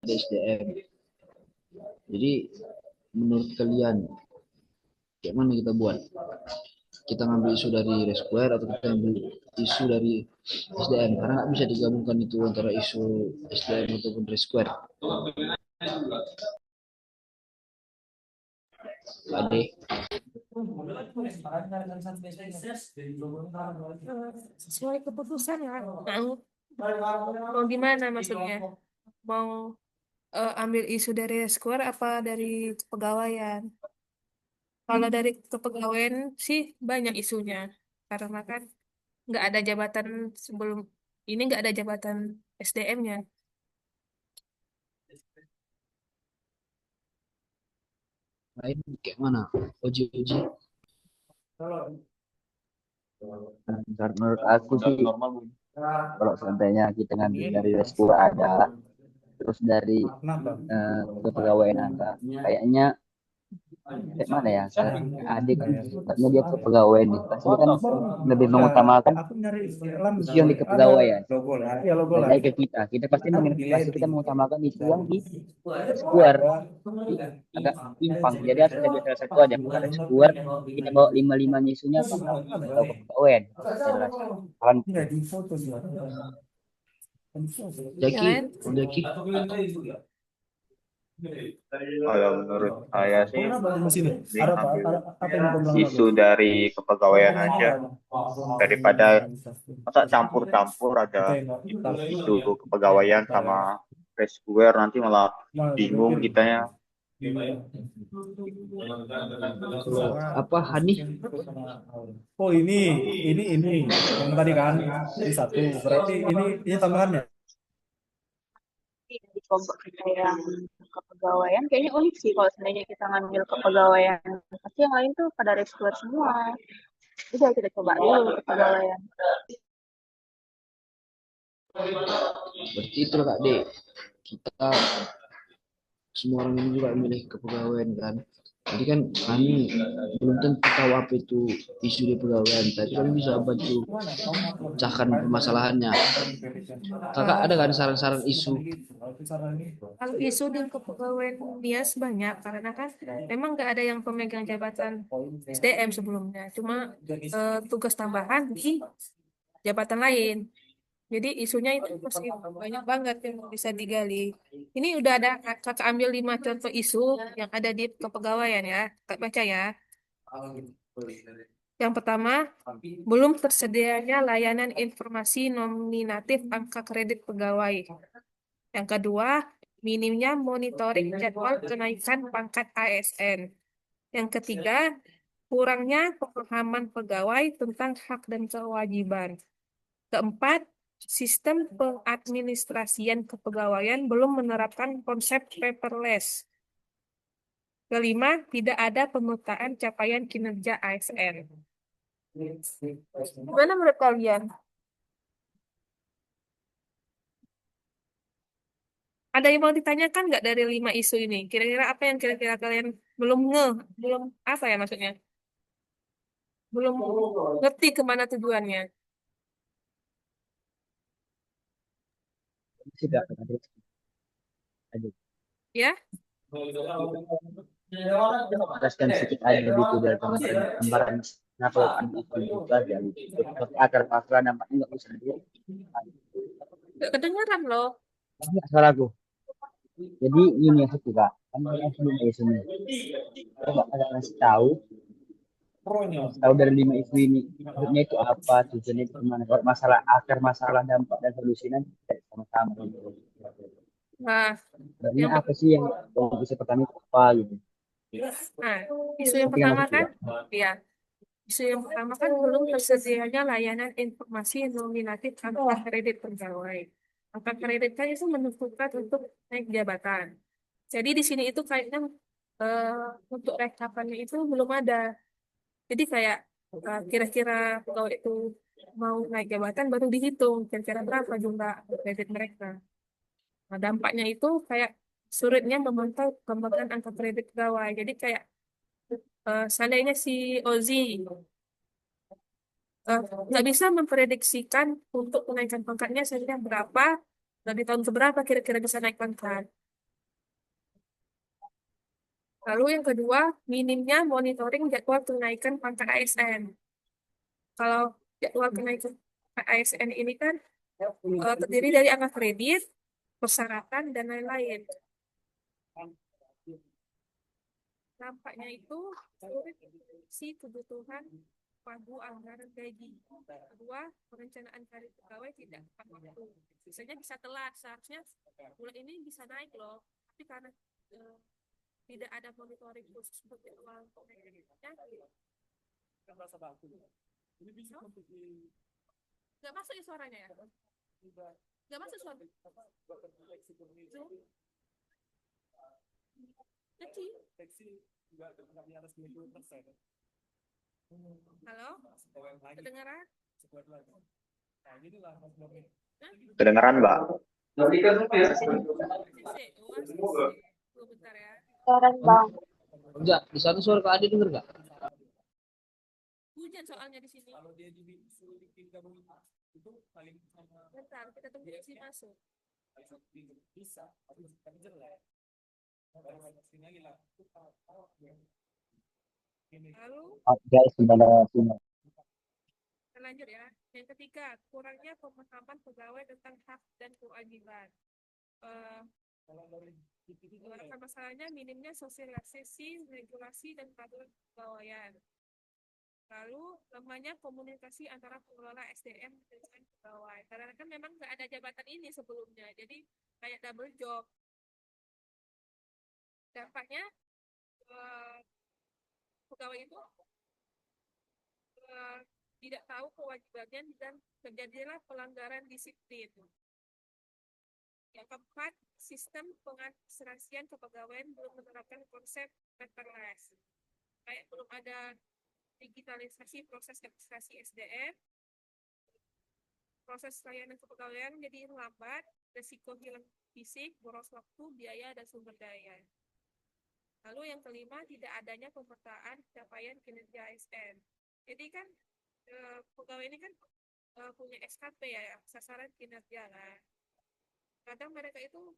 ada SDM. Jadi menurut kalian kayak mana kita buat? Kita ngambil isu dari Resquare atau kita ambil isu dari SDM? Karena nggak bisa digabungkan itu antara isu SDM ataupun Resquare. Ade, Sesuai keputusan ya. Mau gimana maksudnya? Mau ambil isu dari Square apa dari kepegawaian? Kalau dari kepegawaian sih banyak isunya. Karena kan nggak ada jabatan sebelum ini, nggak ada jabatan SDM-nya. lain kayak mana? Oji Oji. Menurut aku sih, kalau seandainya kita ngambil dari resku ada, terus dari kepegawaian ada, kayaknya kayak mana ya? Adik kan sifatnya dia kepegawaian nih, pasti dia kan lebih mengutamakan isu yang di kepegawaian. Dan dari ke kita pasti kita mengutamakan isu yang di reskuer. Jadi agak timpang. Jadi harus ada salah satu aja. Kalau reskuer kita bawa lima-limanya isunya apa enggak? Atau kepegawaian. Saya rasa. Kan Yang Jaki, lain, Jaki. Kalau menurut saya sih mending ambil isu dari kepegawaian aja daripada masa campur-campur ada isu kepegawaian sama rescuer nanti malah bingung kitanya. Kalau apa Hani? Oh ini yang tadi kan ini satu berarti ini tambahannya. Di kelompok kita yang kepegawaian kayaknya unik sih kalau seandainya kita ngambil kepegawaian, pasti yang lain tuh pada rescuer semua. Udah kita coba dulu kepegawaian. Berarti itu Kak D. Kita semua orang ini juga memilih kepegawaian kan. Jadi kan kami belum tentu tahu apa itu isu di pegawaian, tapi kami bisa bantu pecahkan permasalahannya. Kakak ada kan saran-saran isu? kalau isu di kepegawaian dia sebanyak karena kan memang nggak ada yang pemegang jabatan SDM sebelumnya, cuma tugas tambahan di jabatan lain. Jadi isunya itu masih banyak banget yang bisa digali. Ini udah ada kakak ambil 5 contoh isu yang ada di kepegawaian ya. Kak baca ya. Yang pertama, belum tersedianya layanan informasi nominatif angka kredit pegawai. Yang kedua, minimnya monitoring jadwal kenaikan pangkat ASN. Yang ketiga, kurangnya pemahaman pegawai tentang hak dan kewajiban. Keempat, sistem pengadministrasian kepegawaian belum menerapkan konsep paperless. Kelima, tidak ada pemetaan capaian kinerja ASN. Gimana menurut kalian? Ada yang mau ditanyakan nggak dari 5 isu ini? Kira-kira apa yang kira-kira kalian belum apa ya maksudnya? Belum ngerti kemana tujuannya? sudah ada. Ya? Jelaskan sedikit aja begitu dari gambaran kenapa ada isu itu aja gitu. Tapi akar masalah nampaknya nggak usah dia. Nggak kedengeran loh. Nggak salah aku. Jadi ini yang satu kak. Kan yang sebelum isu ini. Kita nggak ada ngasih tahu dari 5 isu ini maksudnya itu apa, tujuannya itu kemana, kalau masalah akar masalah dampak dan solusinya kita sama-sama gitu. Nah, Sebenarnya yang apa sih yang bisa pertama itu apa gitu. nah, isu yang Tapi yang pertama masuk kan, juga. ya, isu yang pertama kan belum tersedianya layanan informasi nominatif atau kredit pegawai. Angka kredit kan itu menentukan untuk naik jabatan. Jadi di sini itu kayaknya untuk rekapannya itu belum ada. Jadi kayak kira-kira kalau itu mau naik jabatan baru dihitung kira-kira berapa jumlah kredit mereka. Nah, dampaknya itu kayak sulitnya memantau perkembangan angka kredit pegawai. Jadi kayak seandainya si Ozi eh, nggak bisa memprediksikan untuk kenaikan pangkatnya saja berapa dan di tahun keberapa kira-kira bisa naik pangkat. Lalu yang kedua, minimnya monitoring jadwal kenaikan pangkat ASN. Kalau jadwal kenaikan ASN ini kan terdiri dari angka kredit, persyaratan, dan lain-lain. Dampaknya itu sulit si kebutuhan pagu anggaran gaji. Kedua, perencanaan karir pegawai tidak tepat waktu. Biasanya bisa telat, seharusnya bulan ini bisa naik loh. Tapi karena tidak ada monitoring khusus untuk jadwal kenaikannya, nggak masuk ya suaranya ya? Nggak masuk suara? Zoom? Kecil. Halo? Kedengaran? Kedengeran, Mbak? Bentar ya. Keren bang. Enggak, di sana suara Kak Ade denger nggak? Hujan soalnya di sini. Bentar, kita tunggu isi masuk. Lalu Guys, sebenarnya kita lanjut ya. Yang ketiga, kurangnya pemahaman pegawai tentang hak dan kewajiban. Masalahnya minimnya sosialisasi, regulasi, dan peraturan kepegawaian. Lalu lemahnya komunikasi antara pengelola SDM dengan pegawai. Karena kan memang nggak ada jabatan ini sebelumnya, jadi kayak double job. Dampaknya pegawai itu tidak tahu kewajibannya dan terjadilah pelanggaran disiplin. Yang keempat, sistem pengadministrasian kepegawaian belum menerapkan konsep paperless. Kayak belum ada digitalisasi proses administrasi SDM, proses layanan kepegawaian jadi lambat, resiko hilang fisik, boros waktu, biaya, dan sumber daya. Lalu yang kelima, tidak adanya pemetaan capaian kinerja ASN. Jadi kan pegawai ini kan punya SKP ya, sasaran kinerja. Nah, kadang mereka itu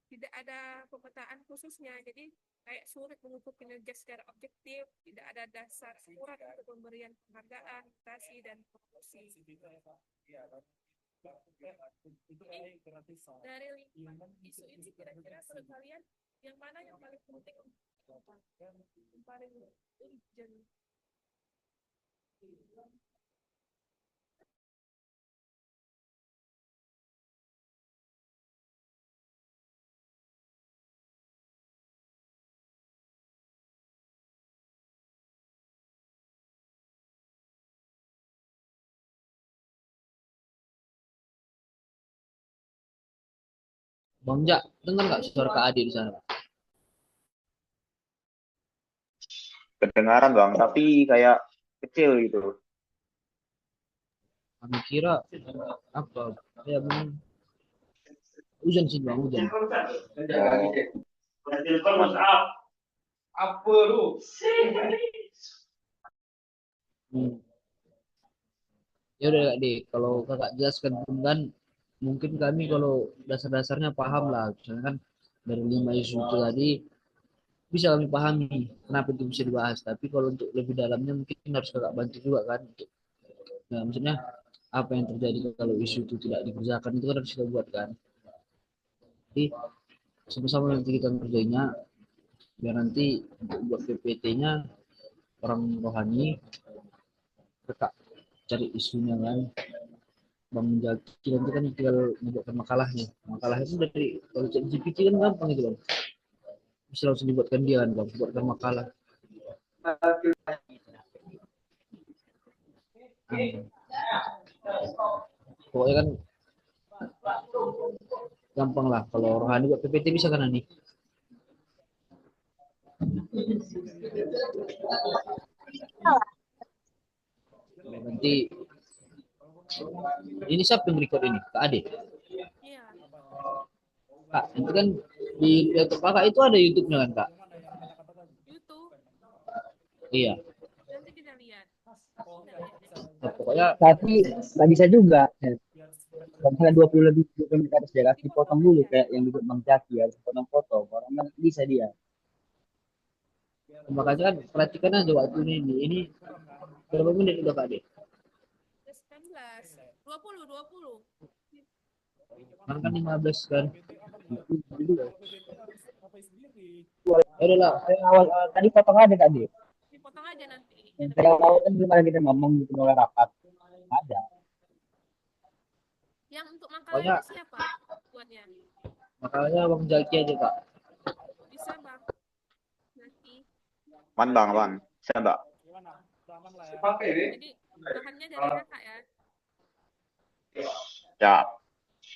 tidak ada pemetaan khususnya, jadi kayak sulit mengukur kinerja secara objektif, tidak ada dasar akurat untuk pemberian penghargaan, mutasi, dan promosi. Dari 5 isu ini kira-kira menurut kalian yang mana yang paling penting, yang paling urgent? Bang Jak, dengar nggak suara Kak Ade di sana? Kedengaran, Bang, tapi kayak kecil gitu. Kami kira apa? Ya memang hujan sih bang, hujan. Ya udah Kak Ade, kalau kakak jelaskan kan mungkin kami kalau dasar-dasarnya paham lah. Misalnya kan dari 5 isu itu tadi bisa kami pahami kenapa itu bisa dibahas. Tapi kalau untuk lebih dalamnya mungkin harus kakak bantu juga kan. Nah, maksudnya apa yang terjadi kalau isu itu tidak dikerjakan itu kan harus kita buat kan. Jadi sama-sama nanti kita ngerjainnya biar nanti untuk buat PPT-nya orang rohani kakak cari isunya kan. Bang Jaki nanti kan tinggal membuatkan makalahnya. Makalahnya itu dari kalau chat GPT kan gampang itu bang. Bisa langsung dibuatkan dia kan bang, buatkan makalah. Pokoknya kan gampang lah. Kalau rohani buat PPT bisa kan nih. Nanti ini siapa yang record ini? Kak Ade. Iya. Kak, itu kan di laptop kakak itu ada YouTube-nya kan kak? YouTube. Iya. Nanti kita lihat. Nah, pokoknya tapi nggak bisa juga. Kalau misalnya 20 lebih 20 menit atas jarak, dipotong dulu kayak yang duduk Bang Jaki harus potong-potong. Orang kan bisa dia. Makanya kan perhatikan aja waktu ini berapa menit udah Kak Ade? 19, 20, 20. Kan 15 kan. Itu ngapain sendiri? Ya udah lah. Awal tadi potong aja tadi. Dipotong aja nanti. Dari awal kan belum ada kita ngomong gitu mulai rapat. Ada. Yang untuk Pokoknya makalahnya siapa buatnya? makanya Bang Jaki aja Kak. Bisa bang. Nanti. Man bang, man. Bisa mbak. Gimana? Udah aman lah ya. Jadi bahannya dari kakak ya. Ya.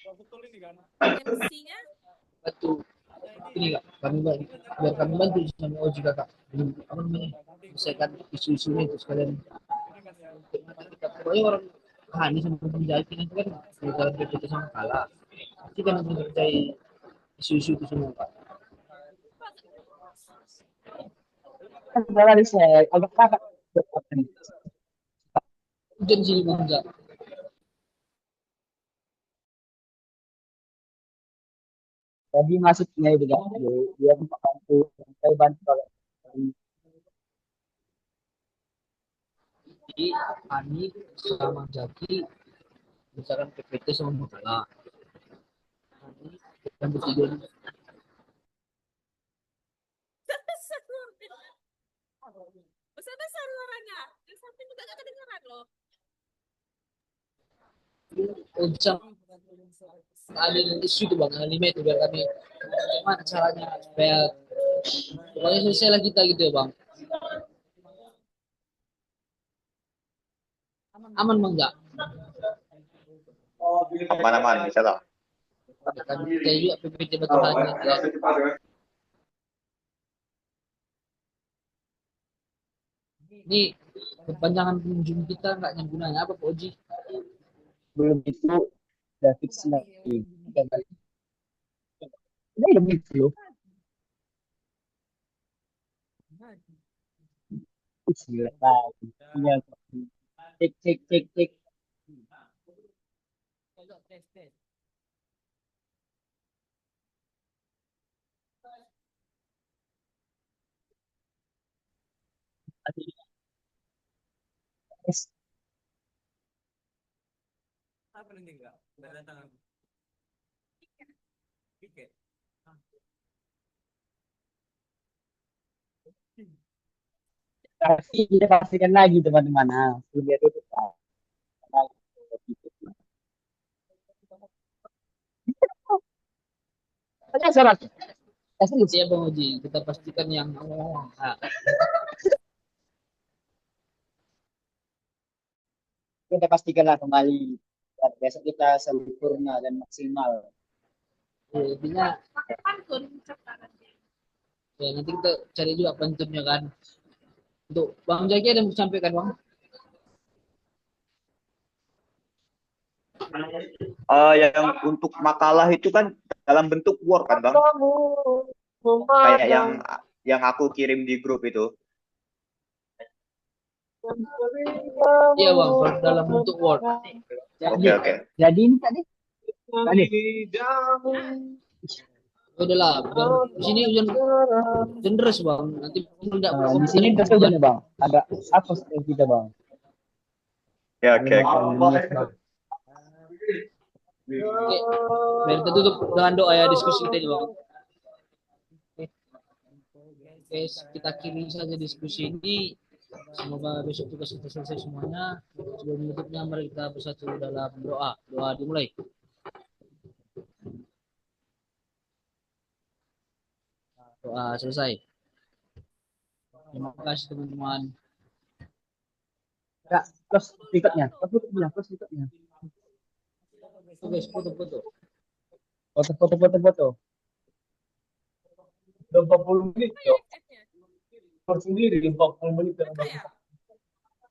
Udah betul ini kan? MC-nya Bantu ini Kak. Biar kami bantu sama Oji Kakak. Jadi apa namanya? Selesaikan isu-isu ini terus kalian Ini kan ya. kita pokoknya orang Hani sama Bang Jaki nanti kan dalam PPT sama kalah. Pasti kan nanti percaya isu-isu itu semua Kak. Kan salah di saya. Agak kakak. Hujan sini Bang Jaki. Jadi masuknya itu kan. Dia bantu. Saya bantu kalau Jadi Hani sama Jaki misalkan PPT sama Makalah. Dan bertiga besar-besar suaranya. Di samping juga gak kedengeran loh. bisa ada isu itu Bang anime itu biar kami gimana caranya supaya pokoknya selesai lah kita gitu ya Bang. Aman Bang Jaki. Aman-aman, bisa toh. Kan saya juga PPT betul Hani ya. Ini perpanjangan kunjung kita nggak ada gunanya apa Pak Oji? belum itu udah fix lagi. Ini lebih dulu. Gila lagi. Iya. Cek cek cek cek. Apa nanti enggak? Udah datang. Tiket. Tapi kita pastikan lagi teman-teman. Nah, sebelum dia tutup. Tanya syarat. Serius. Iya Bang Oji, kita pastikan yang nah, Kita pastikanlah kembali. Besok kita sempurna dan maksimal. intinya ya nanti kita cari juga pentunnya kan. Untuk Bang Jaki ada yang mau sampaikan Bang? Yang untuk makalah itu kan dalam bentuk Word kan bang? Kayak yang aku kirim di grup itu. Iya Bang, dalam bentuk Word. Jadi, Oke. jadi ini tadi. Tadi. Udahlah, di sini hujan deras Bang. Nanti tidak Di sini terus hujan bang. Agak apa kita bang? Ya oke. Oke, biar kita tutup dengan doa ya diskusi kita ini Bang. Oke, kita akhiri saja diskusi ini. Semoga besok tugas kita selesai semuanya. Sebelum menutupnya, mari kita bersatu dalam doa. Doa dimulai. Doa selesai. Terima kasih teman-teman. Ya, terus tiketnya. Terus tiketnya. Oke guys, foto-foto. Foto. 40 menit. Harus sendiri 40 menit.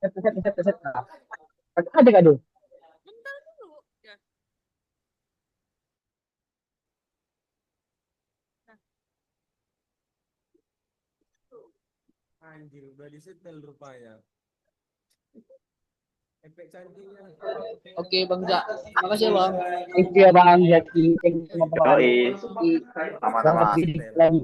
Set. Ada gak dulu? Bentar dulu. Ya. Anjir, udah disetel rupanya. Oke Bang Jak, makasih ya Bang. Thank you Bang Jaki. Thank you teman-teman. Yoi, Nanti sama-sama. sampai jumpa lagi.